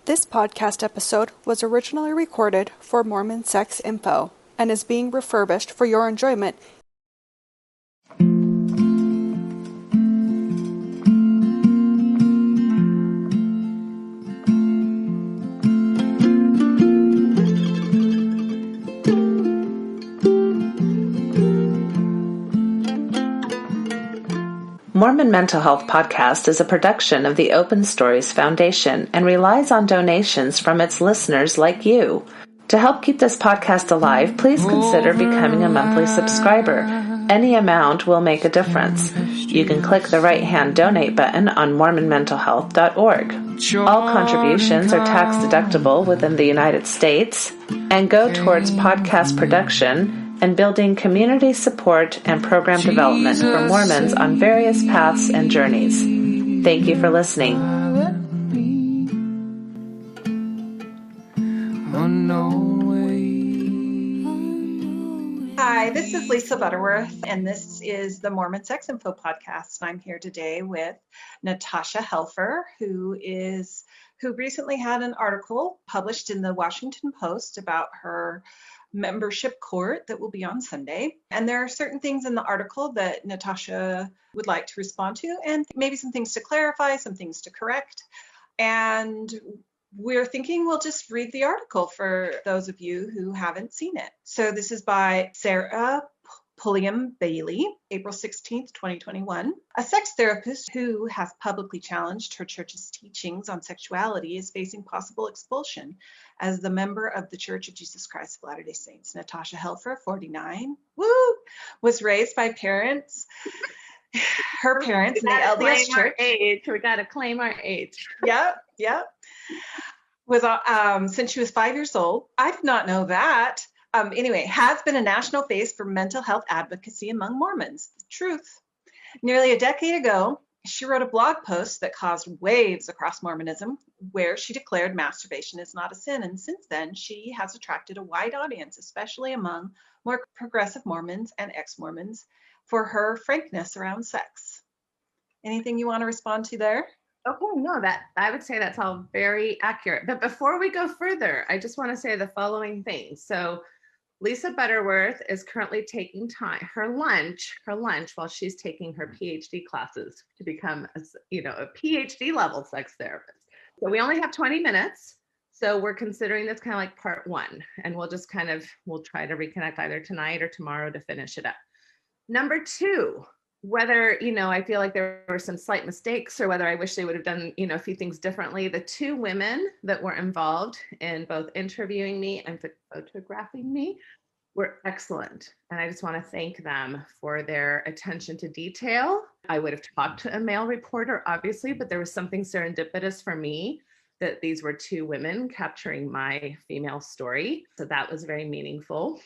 This podcast episode was originally recorded for Mormon Sex Info and is being refurbished for your enjoyment. Mormon Mental Health Podcast is a production of the Open Stories Foundation and relies on donations from its listeners like you. To help keep this podcast alive, please consider becoming a monthly subscriber. Any amount will make a difference. You can click the right-hand donate button on mormonmentalhealth.org. All contributions are tax deductible within the United States and go towards podcast production and building community support and program development for Mormons on various paths and journeys. Thank you for listening. Hi, this is Lisa Butterworth, and this is the Mormon Sex Info Podcast. I'm here today with Natasha Helfer, who recently had an article published in the Washington Post about her membership court that will be on Sunday. And there are certain things in the article that Natasha would like to respond to, and maybe some things to clarify, some things to correct. And we're thinking we'll just read the article for those of you who haven't seen it. So this is by Sarah Pulliam Bailey, April 16th, 2021. A sex therapist who has publicly challenged her church's teachings on sexuality is facing possible expulsion as the member of the Church of Jesus Christ of Latter-day Saints. Natasha Helfer, 49, was raised by parents. Her parents in the LDS Church. We got to claim our age. Yep. Was since she was 5 years old. I did not know that. Anyway, has been a national face for mental health advocacy among Mormons. The truth. Nearly a decade ago, she wrote a blog post that caused waves across Mormonism, where she declared masturbation is not a sin. And since then, she has attracted a wide audience, especially among more progressive Mormons and ex-Mormons, for her frankness around sex. Anything you want to respond to there? Okay, no, that I would say that's all very accurate. But before we go further, I just want to say the following things. So Lisa Butterworth is currently taking her lunch while she's taking her PhD classes to become a PhD level sex therapist. So we only have 20 minutes. So we're considering this kind of like part one, and we'll try to reconnect either tonight or tomorrow to finish it up. Number two, whether, I feel like there were some slight mistakes or whether I wish they would have done, a few things differently. The two women that were involved in both interviewing me and photographing me were excellent. And I just want to thank them for their attention to detail. I would have talked to a male reporter, obviously, but there was something serendipitous for me that these were two women capturing my female story. So that was very meaningful.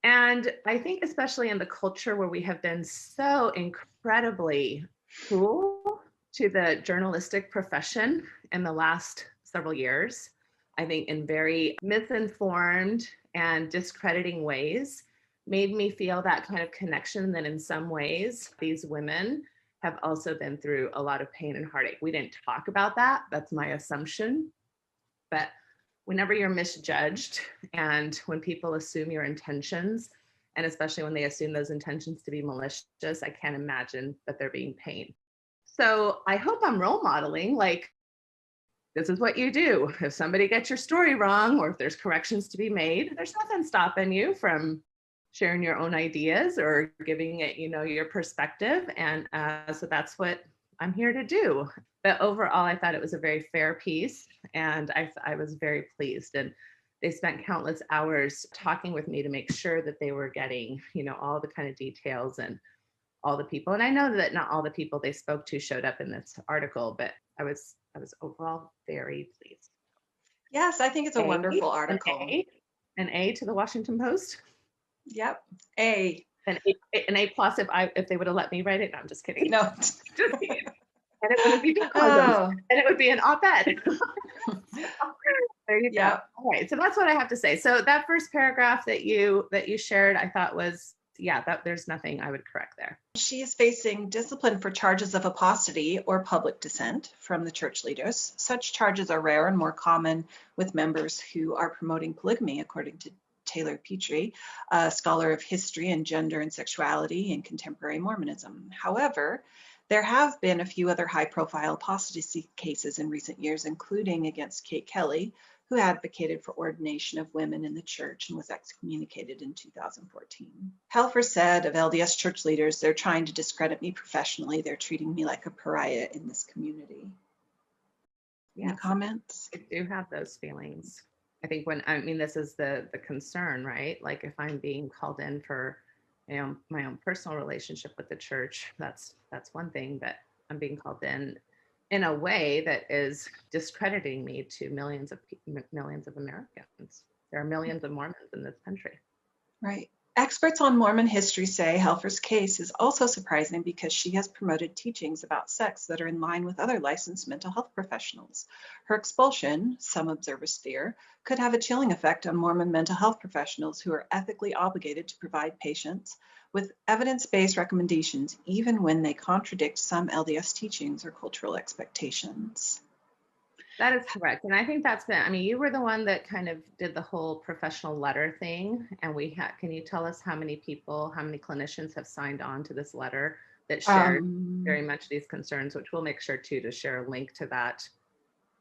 And I think especially in the culture where we have been so incredibly cruel to the journalistic profession in the last several years, I think in very misinformed and discrediting ways, made me feel that kind of connection that in some ways these women have also been through a lot of pain and heartache. We didn't talk about that. That's my assumption. But whenever you're misjudged and when people assume your intentions, and especially when they assume those intentions to be malicious, I can't imagine that they're being pain. So I hope I'm role modeling, like, this is what you do. If somebody gets your story wrong, or if there's corrections to be made, there's nothing stopping you from sharing your own ideas or giving it, your perspective. And so that's what I'm here to do. But overall, I thought it was a very fair piece, and I was very pleased. And they spent countless hours talking with me to make sure that they were getting, all the kind of details and all the people. And I know that not all the people they spoke to showed up in this article, but I was overall very pleased. Yes, I think it's a wonderful article. An A to the Washington Post. Yep, A. An A plus if they would have let me write it. No, I'm just kidding. No, just kidding. And it wouldn't be and it would be an op-ed. There you go. All right, so that's what I have to say. So that first paragraph that you shared, I thought was yeah, there's nothing I would correct there. She is facing discipline for charges of apostasy or public dissent from the church leaders. Such charges are rare and more common with members who are promoting polygamy, according to Taylor Petrie, a scholar of history and gender and sexuality in contemporary Mormonism. However, there have been a few other high-profile apostasy cases in recent years, including against Kate Kelly, who advocated for ordination of women in the church and was excommunicated in 2014. Helfer said of LDS church leaders, "They're trying to discredit me professionally. They're treating me like a pariah in this community." Yes, Any comments? I do have those feelings. I think this is the concern, right? Like if I'm being called in for, my own personal relationship with the church, that's one thing, but I'm being called in a way that is discrediting me to millions of Americans. There are millions of Mormons in this country. Right. Experts on Mormon history say Helfer's case is also surprising because she has promoted teachings about sex that are in line with other licensed mental health professionals. Her expulsion, some observers fear, could have a chilling effect on Mormon mental health professionals who are ethically obligated to provide patients with evidence-based recommendations, even when they contradict some LDS teachings or cultural expectations. That is correct. And I think you were the one that kind of did the whole professional letter thing. And can you tell us how many clinicians have signed on to this letter that shared very much these concerns, which we'll make sure too to share a link to that.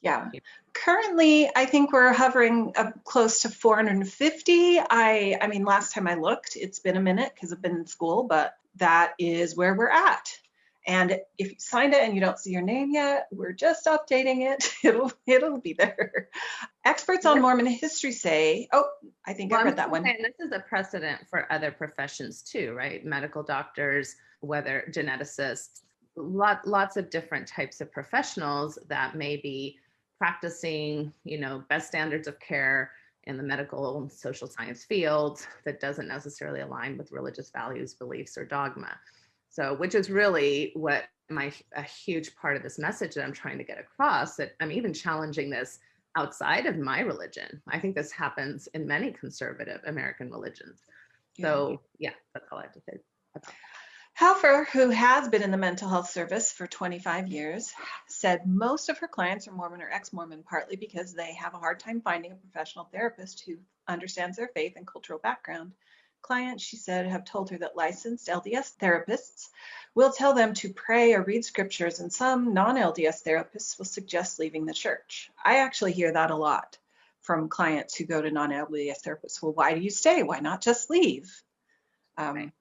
Yeah. Currently, I think we're hovering up close to 450. I mean, last time I looked, it's been a minute because I've been in school, but that is where we're at. And if you signed it and you don't see your name yet, we're just updating it. It'll be there. Experts on Mormon history say, I think I read that one. And this is a precedent for other professions too, right? Medical doctors, whether geneticists, lots of different types of professionals that may be practicing, best standards of care in the medical and social science field that doesn't necessarily align with religious values, beliefs, or dogma. So, which is really what a huge part of this message that I'm trying to get across, that I'm even challenging this outside of my religion. I think this happens in many conservative American religions. So yeah, that's all I have to say about that. Helfer, who has been in the mental health service for 25 years, said most of her clients are Mormon or ex-Mormon, partly because they have a hard time finding a professional therapist who understands their faith and cultural background. Clients, she said, have told her that licensed LDS therapists will tell them to pray or read scriptures, and some non-LDS therapists will suggest leaving the church. I actually hear that a lot from clients who go to non-LDS therapists. Well, why do you stay? Why not just leave? Right.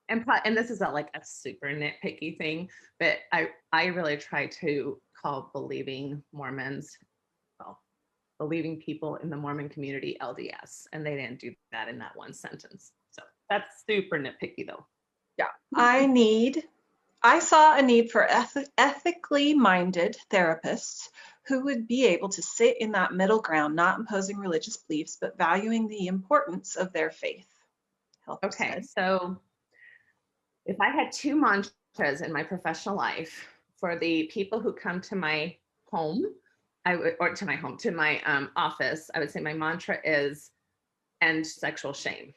And this is a super nitpicky thing, but I really try to call believing Mormons, believing people in the Mormon community LDS, and they didn't do that in that one sentence. So that's super nitpicky though. Yeah, I saw a need for ethically minded therapists who would be able to sit in that middle ground, not imposing religious beliefs, but valuing the importance of their faith. Okay, so if I had two mantras in my professional life for the people who come to my home, to my office, I would say my mantra is end sexual shame.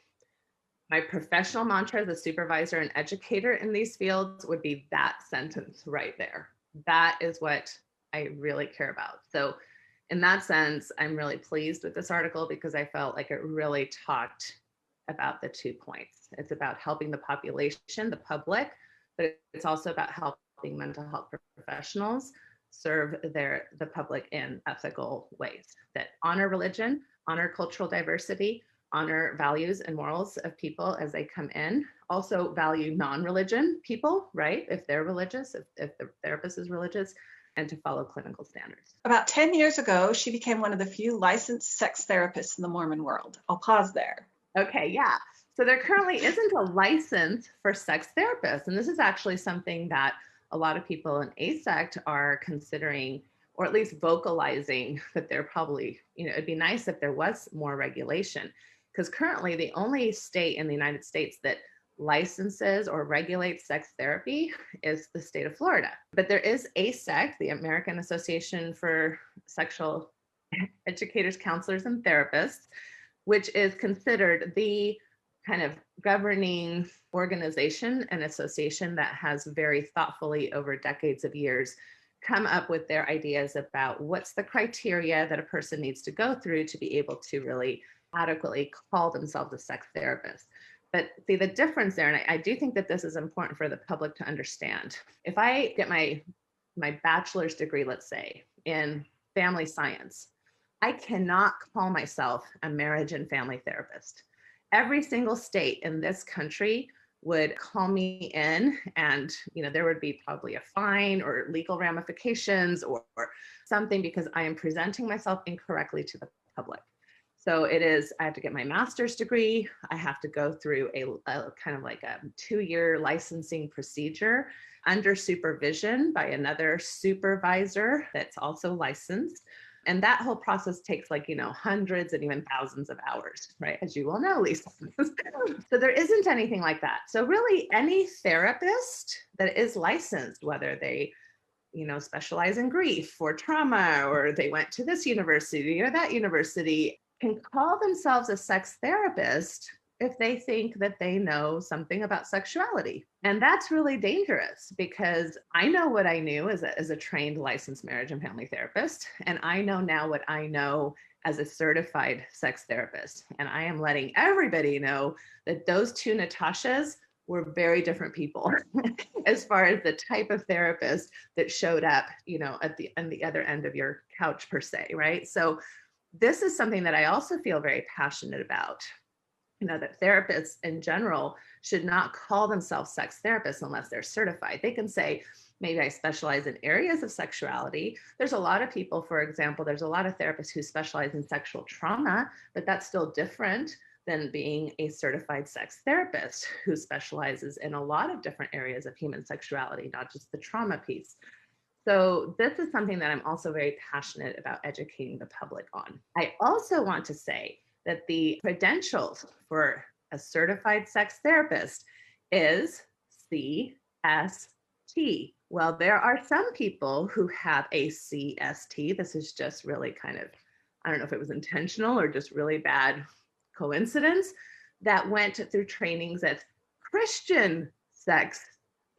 My professional mantra as a supervisor and educator in these fields would be that sentence right there. That is what I really care about. So in that sense, I'm really pleased with this article because I felt like it really talked about the 2 points. It's about helping the population, the public, but it's also about helping mental health professionals serve the public in ethical ways that honor religion, honor cultural diversity, honor values and morals of people as they come in, also value non-religion people, right? If they're religious, if the therapist is religious, and to follow clinical standards. About 10 years ago, she became one of the few licensed sex therapists in the Mormon world. I'll pause there. Okay, yeah. So there currently isn't a license for sex therapists. And this is actually something that a lot of people in ASECT are considering, or at least vocalizing that they're probably, it'd be nice if there was more regulation. Because currently the only state in the United States that licenses or regulates sex therapy is the state of Florida. But there is ASECT, the American Association for Sexual Educators, Counselors, and Therapists, which is considered the kind of governing organization and association that has very thoughtfully over decades of years come up with their ideas about what's the criteria that a person needs to go through to be able to really adequately call themselves a sex therapist. But see the difference there, and I do think that this is important for the public to understand. If I get my bachelor's degree, let's say, in family science, I cannot call myself a marriage and family therapist. Every single state in this country would call me in, and there would be probably a fine or legal ramifications or something, because I am presenting myself incorrectly to the public. So I have to get my master's degree. I have to go through a kind of like a 2-year licensing procedure under supervision by another supervisor that's also licensed. And that whole process takes hundreds and even thousands of hours, right? As you well know, Lisa. So there isn't anything like that. So really any therapist that is licensed, whether they specialize in grief or trauma, or they went to this university or that university, can call themselves a sex therapist if they think that they know something about sexuality. And that's really dangerous, because I know what I knew as a trained licensed marriage and family therapist. And I know now what I know as a certified sex therapist. And I am letting everybody know that those two Natashas were very different people as far as the type of therapist that showed up, on the other end of your couch per se, right? So this is something that I also feel very passionate about, that therapists in general should not call themselves sex therapists unless they're certified. They can say, maybe I specialize in areas of sexuality. There's a lot of people, for example, there's a lot of therapists who specialize in sexual trauma, but that's still different than being a certified sex therapist who specializes in a lot of different areas of human sexuality, not just the trauma piece. So this is something that I'm also very passionate about educating the public on. I also want to say that the credentials for a certified sex therapist is CST. Well, there are some people who have a CST. This is just really kind of, I don't know if it was intentional or just really bad coincidence, that went through trainings as Christian sex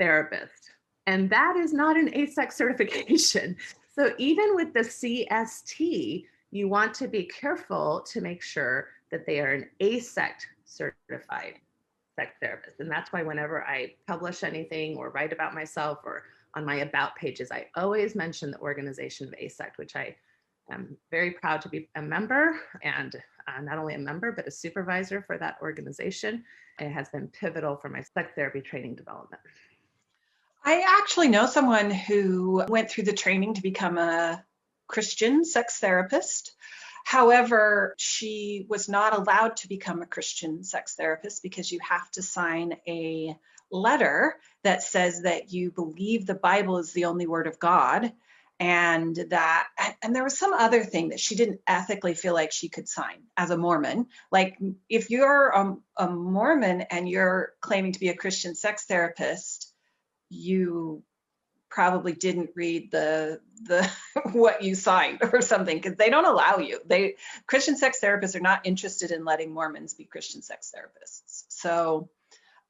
therapist. And that is not an ASEC certification. So even with the CST, you want to be careful to make sure that they are an ASEC certified sex therapist. And that's why whenever I publish anything or write about myself or on my about pages, I always mention the organization of ASEC, which I am very proud to be a member, and not only a member, but a supervisor for that organization. It has been pivotal for my sex therapy training development. I actually know someone who went through the training to become a Christian sex therapist. However, she was not allowed to become a Christian sex therapist because you have to sign a letter that says that you believe the Bible is the only word of God, and there was some other thing that she didn't ethically feel like she could sign as a Mormon. Like if you're a Mormon and you're claiming to be a Christian sex therapist, you probably didn't read the what you signed or something, because they don't allow you. Christian sex therapists are not interested in letting Mormons be Christian sex therapists. So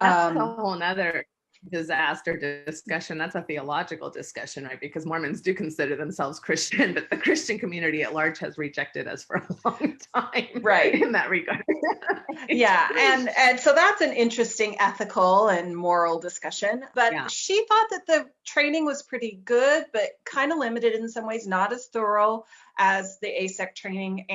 that's a whole nother disaster discussion. That's a theological discussion, right? Because Mormons do consider themselves Christian, but the Christian community at large has rejected us for a long time, right? In that regard. Yeah, and so that's an interesting ethical and moral discussion. But yeah, she thought that the training was pretty good, but kind of limited in some ways, not as thorough as the ASEC training.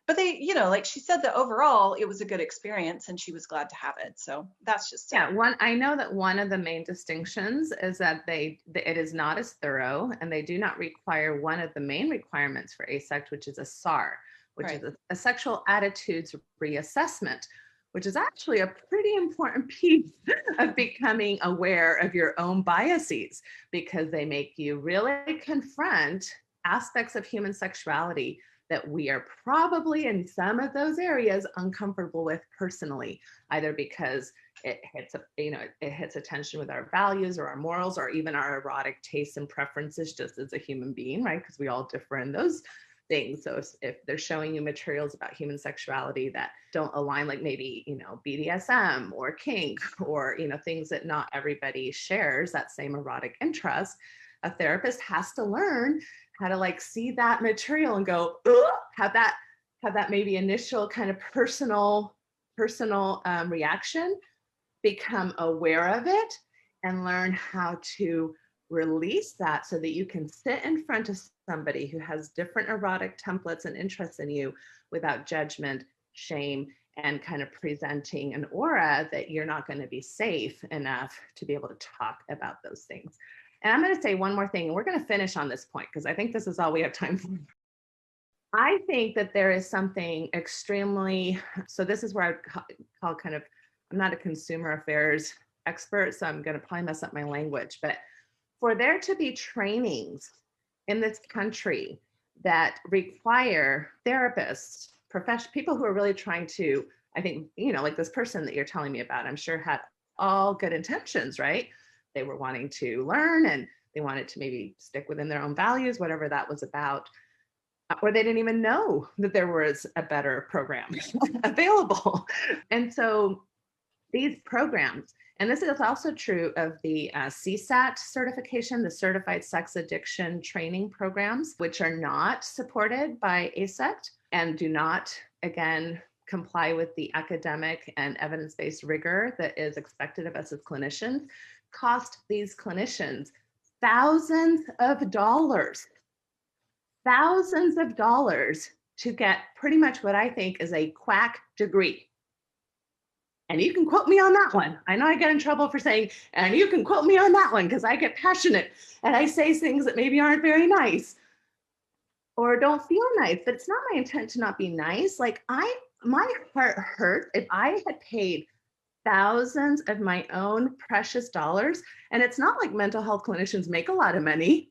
But they, like she said, that overall it was a good experience and she was glad to have it. So that's just it. Yeah. I know that one of the main distinctions is that it is not as thorough, and they do not require one of the main requirements for ASEC, which is a SAR, which is a sexual attitudes reassessment, which is actually a pretty important piece of becoming aware of your own biases, because they make you really confront aspects of human sexuality that we are probably in some of those areas uncomfortable with personally, either because it hits a tension with our values or our morals or even our erotic tastes and preferences just as a human being, right? Because we all differ in those things. So if they're showing you materials about human sexuality that don't align, like maybe, BDSM or kink or, things that not everybody shares that same erotic interest, a therapist has to learn how to like see that material and go, have that maybe initial kind of personal reaction, become aware of it, and learn how to release that so that you can sit in front of somebody who has different erotic templates and interests in you without judgment, shame, and kind of presenting an aura that you're not going to be safe enough to be able to talk about those things. And I'm going to say one more thing, and we're going to finish on this point because I think this is all we have time for. I think that there is something extremely, so this is where I would call kind of, I'm not a consumer affairs expert, so I'm going to probably mess up my language, but for there to be trainings in this country that require therapists, people who are really trying to, I think, like this person that you're telling me about, I'm sure had all good intentions, right? They were wanting to learn and they wanted to maybe stick within their own values, whatever that was about. Or they didn't even know that there was a better program available. And so these programs, and this is also true of the CSAT certification, the Certified Sex Addiction Training Programs, which are not supported by ASECT and do not, again, comply with the academic and evidence-based rigor that is expected of us as clinicians, cost these clinicians thousands of dollars to get pretty much what I think is a quack degree. And you can quote me on that one. I know I get in trouble for saying, and you can quote me on that one because I get passionate and I say things that maybe aren't very nice or don't feel nice, but it's not my intent to not be nice. Like my heart hurt if I had paid thousands of my own precious dollars. And it's not like mental health clinicians make a lot of money.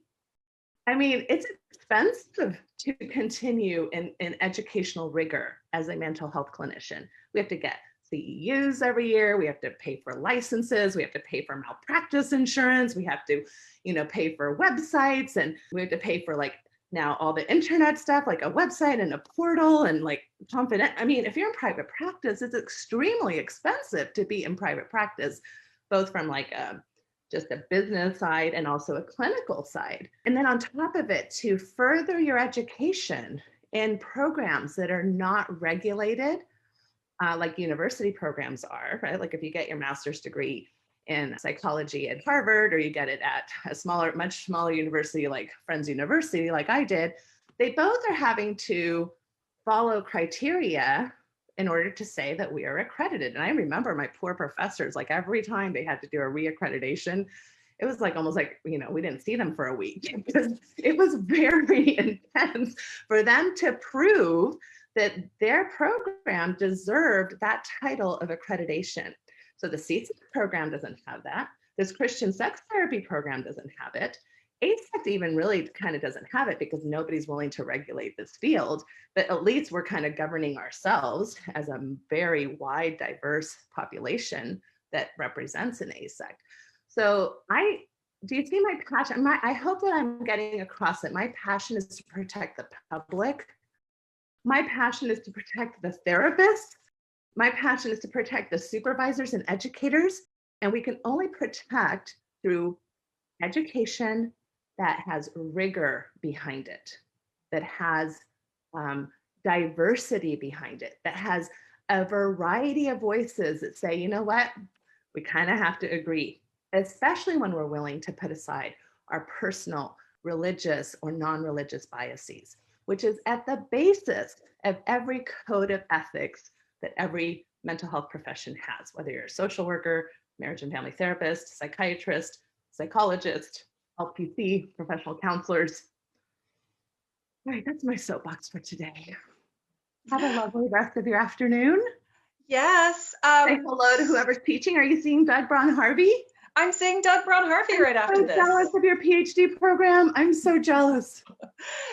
I mean, it's expensive to continue in educational rigor as a mental health clinician. We have to get CEUs every year. We have to pay for licenses. We have to pay for malpractice insurance. We have to, pay for websites, and we have to pay for like now all the internet stuff, like a website and a portal and like confident. I mean, if you're in private practice, it's extremely expensive to be in private practice, both from like just a business side and also a clinical side. And then on top of it, to further your education in programs that are not regulated, like university programs are, right? Like if you get your master's degree in psychology at Harvard, or you get it at a much smaller university like Friends University, like I did, they both are having to follow criteria in order to say that we are accredited. And I remember my poor professors, like every time they had to do a reaccreditation, it was like almost like, we didn't see them for a week because it was very intense for them to prove that their program deserved that title of accreditation. So the CST program doesn't have that. This Christian sex therapy program doesn't have it. ASECT even really kind of doesn't have it because nobody's willing to regulate this field, but at least we're kind of governing ourselves as a very wide, diverse population that represents an ASECT. So do you see my passion? I hope that I'm getting across it. My passion is to protect the public. My passion is to protect the therapists. My passion is to protect the supervisors and educators. And we can only protect through education that has rigor behind it, that has diversity behind it, that has a variety of voices that say, you know what, we kind of have to agree, especially when we're willing to put aside our personal religious or non-religious biases, which is at the basis of every code of ethics that every mental health profession has, whether you're a social worker, marriage and family therapist, psychiatrist, psychologist, LCPC, professional counselors. All right, that's my soapbox for today. Have a lovely rest of your afternoon. Yes. Say hello to whoever's teaching. Are you seeing Doug Braun-Harvey? I'm seeing Doug Braun-Harvey right after this. I'm so jealous of your PhD program. I'm so jealous.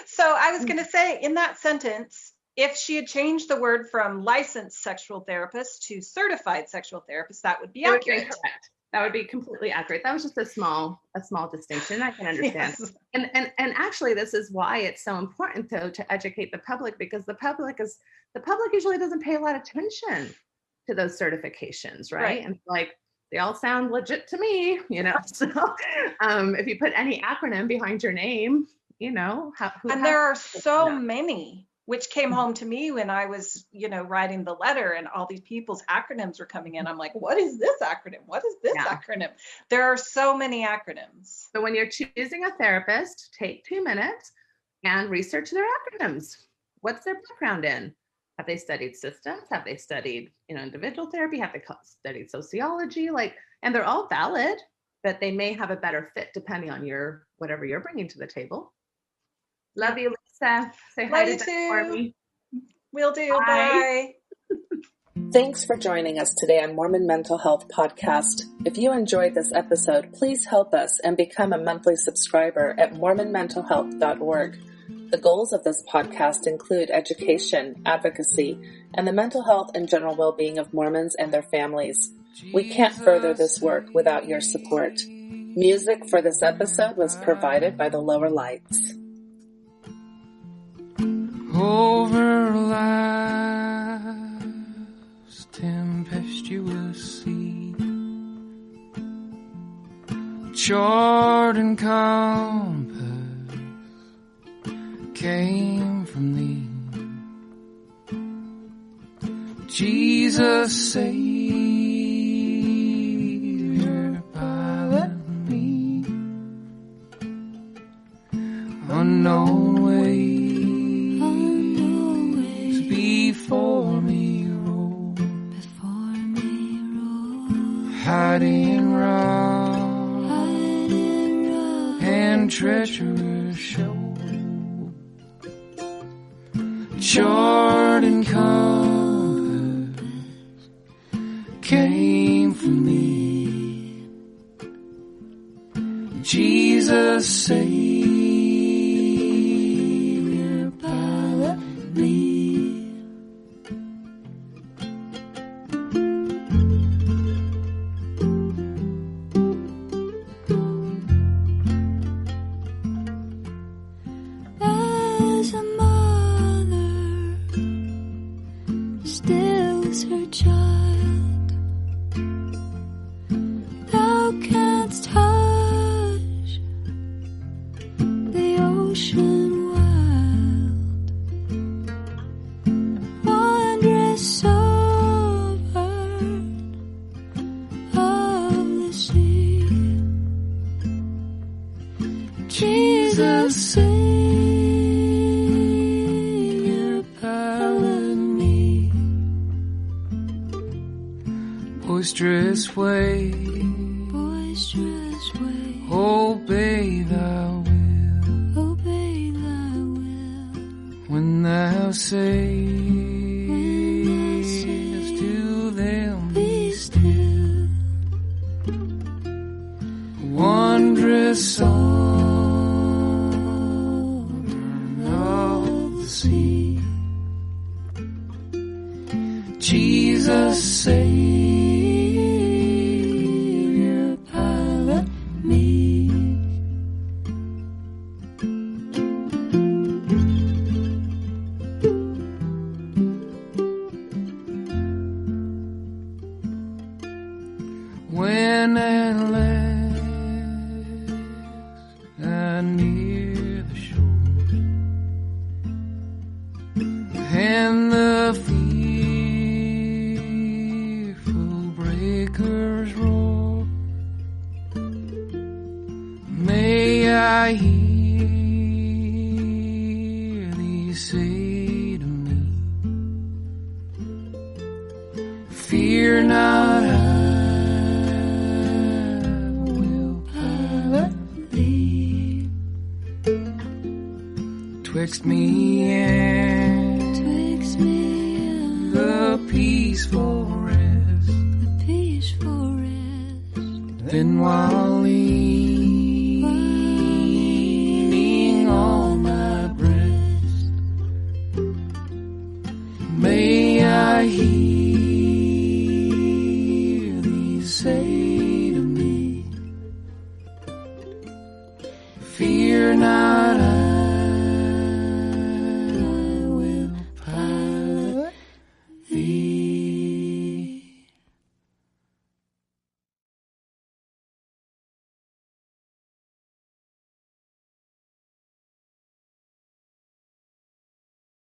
So I was going to say, in that sentence, if she had changed the word from licensed sexual therapist to certified sexual therapist, that would be accurate. Correct. That would be completely accurate. That was just a small distinction. I can understand. Yes. And actually, this is why it's so important, though, to educate the public, because the public usually doesn't pay a lot of attention to those certifications, right? And like, they all sound legit to me, So if you put any acronym behind your name, there are so many, which came home to me when I was, writing the letter, and all these people's acronyms were coming in. I'm like, what is this acronym? What is this acronym? There are so many acronyms. So when you're choosing a therapist, take 2 minutes and research their acronyms. What's their background in? Have they studied systems? Have they studied, individual therapy? Have they studied sociology? And they're all valid, but they may have a better fit depending on whatever you're bringing to the table. Love you, Lisa. Say hi to them for me. Will do. Bye. Thanks for joining us today on Mormon Mental Health Podcast. If you enjoyed this episode, please help us and become a monthly subscriber at mormonmentalhealth.org. The goals of this podcast include education, advocacy, and the mental health and general well-being of Mormons and their families. We can't further this work without your support. Music for this episode was provided by the Lower Lights. Over life's tempestuous sea, chart and compass came from thee. Jesus, Savior, pilot me. Unknown ways before me roll, hiding rock and treacherous shoal. Chart and compass came from thee. Jesus, Savior, pilot me. As a mother stills her child, thou canst hush the ocean wild, wondrous sovereign of the sea. Jesus, Savior, pilot me. Boisterous wave, obey thy will. When thou sayest to them, be still. Wondrous sovereign of the sea. Jesus, Savior, pilot me. When at last I near the shore, and the fearful breakers roar, may I hear thee say to me, fear not, I will pilot thee. Twixt me and the peaceful rest, then while leaning on my breast, may I hear